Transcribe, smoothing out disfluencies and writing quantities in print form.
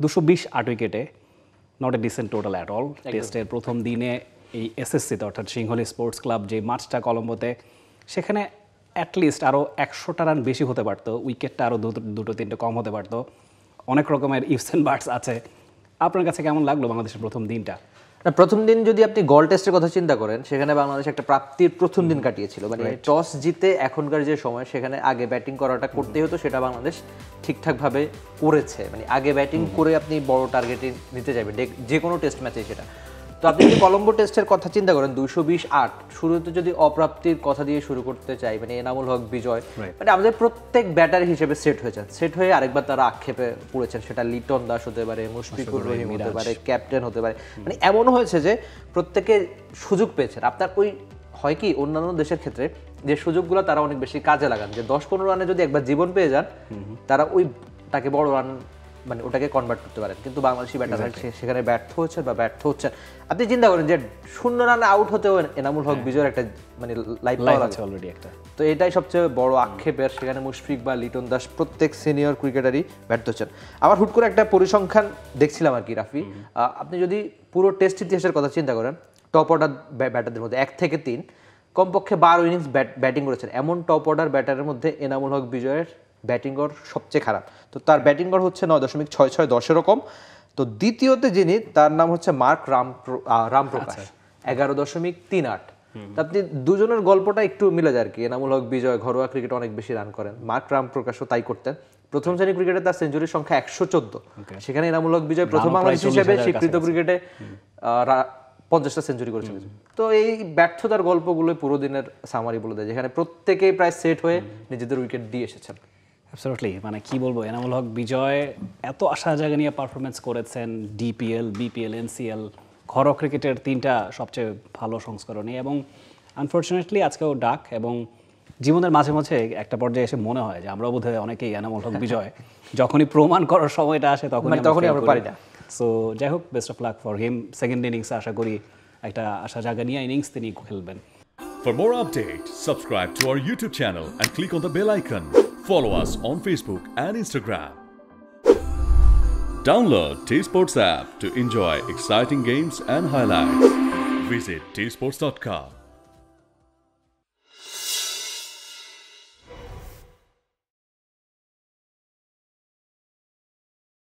228 উইকেটে not a dissent total at all. টেস্টের প্রথম দিনে এই এসএসসিতে অর্থাৎ সিংহলী স্পোর্টস ক্লাব যে মাঠটা কলম্বোতে, সেখানে অ্যাটলিস্ট আরও 100টা রান বেশি হতে পারতো, উইকেটটা আরও দুটো তিনটে কম হতে পারতো, অনেক রকমের ইফস অ্যান্ড বাটস আছে। আপনার কাছে কেমন লাগলো বাংলাদেশের প্রথম দিনটা? প্রথম দিন যদি আপনি গল টেস্টের কথা চিন্তা করেন, সেখানে বাংলাদেশ একটা প্রাপ্তির প্রথম দিন কাটিয়েছিল। মানে টস জিতে এখনকার যে সময়, সেখানে আগে ব্যাটিং করাটা করতেই হতো, সেটা বাংলাদেশ ঠিকঠাকভাবে করেছে। মানে আগে ব্যাটিং করে আপনি বড় টার্গেটে নিতে যাবেন যে কোনো টেস্ট ম্যাচে সেটা। তো আপনি যদি কলম্বো টেস্টের কথা চিন্তা করেন, 228 শুরুতে যদি অপ্রাপ্তির কথা দিয়ে শুরু করতে চাই, মানে এনামুল হক বিজয়, মানে আমাদের প্রত্যেক ব্যাটার হিসেবে সেট হয়ে আরেকবার তারা আক্ষেপে পড়েছেন। সেটা লিটন দাস হতে পারে, মুশফিকুর রহিম হতে পারে, ক্যাপ্টেন হতে পারে। মানে এমন হয়েছে যে প্রত্যেকে সুযোগ পেয়েছেন। আপনার ওই হয় কি অন্যান্য দেশের ক্ষেত্রে যে সুযোগগুলো তারা অনেক বেশি কাজে লাগান, যে 10-15 রানে যদি একবার জীবন পেয়ে যান, তারা তাকে বড় রান মানে ওটাকে কনভার্ট করতে পারেন। কিন্তু বাংলাদেশি ব্যাটাররা সেখানে ব্যর্থ হচ্ছেন। আপনি চিন্তা করেন যে 0 রানে আউট হতেও এনামুল হক বিজয়ের একটা মানে লাইফ আছে অলরেডি একটা। তো এটাই সবচেয়ে বড় আক্ষেপের। সেখানে মুশফিক বা লিটন দাস প্রত্যেক সিনিয়র ক্রিকেটারই ব্যর্থ হচ্ছেন। আবার হুট করে একটা পরিসংখ্যান দেখছিলাম আর কি রাফি, আপনি যদি পুরো টেস্ট ইতিহাসের কথা চিন্তা করেন, টপ অর্ডার ব্যাটারদের মধ্যে 1 থেকে 3 কমপক্ষে 12 ইনিংস ব্যাটিং করেছেন, এমন টপ অর্ডার ব্যাটারের মধ্যে এনামুল হক বিজয়ের ব্যাটিং গড় সবচেয়ে খারাপ। তো তার ব্যাটিং গড় হচ্ছে 9.66, 10-এরও কম। তো দ্বিতীয়তে যিনি, তার নাম হচ্ছে মার্ক রামপ্রকাশ, 11.38। আপনি দুজনের গল্পটা একটু মিলে যায় আর কি। এনামুল হক বিজয় ঘরোয়া ক্রিকেটে অনেক বেশি রান করেন, মার্ক রামপ্রকাশও তাই করতেন। প্রথম শ্রেণী ক্রিকেটে তার সেঞ্চুরির সংখ্যা 114, সেখানে এনামুল হক বিজয় প্রথম বাংলাদেশি হিসেবে স্বীকৃত ক্রিকেটে 50টা সেঞ্চুরি করেছেন। তো এই ব্যর্থতার গল্পগুলো পুরো দিনের সামারি বলে দেয়, যেখানে প্রত্যেকেই প্রায় সেট হয়ে নিজেদের উইকেট দিয়ে এসেছেন। অ্যাবসলিউটলি, মানে কি বলবো, এনামুল হক বিজয় এত আশা জায়গা নিয়ে পারফরমেন্স করেছেন, ডিপিএল, বিপিএল, এনসিএল, ঘরোয়া ক্রিকেটের 3টা সবচেয়ে ভালো সংস্করণে, এবং আনফর্চুনেটলি আজকেও ডাক। এবং জীবনের মাঝে মাঝে একটা পর্যায়ে এসে মনে হয় যে আমরা বোধহয় অনেকেই এনামুল হক বিজয় যখনই প্রমাণ করার সময়টা আসে তখনই আমরা পারি না। সো যাই হোক, best of luck for him. Second ইনিংসে আশা করি একটা আশা জায়গা নিয়ে ইনিংস তিনি খেলবেন। For more updates, subscribe to our YouTube channel and click on the bell icon. Follow us on Facebook and Instagram. Download T-Sports app to enjoy exciting games and highlights. Visit tsports.com.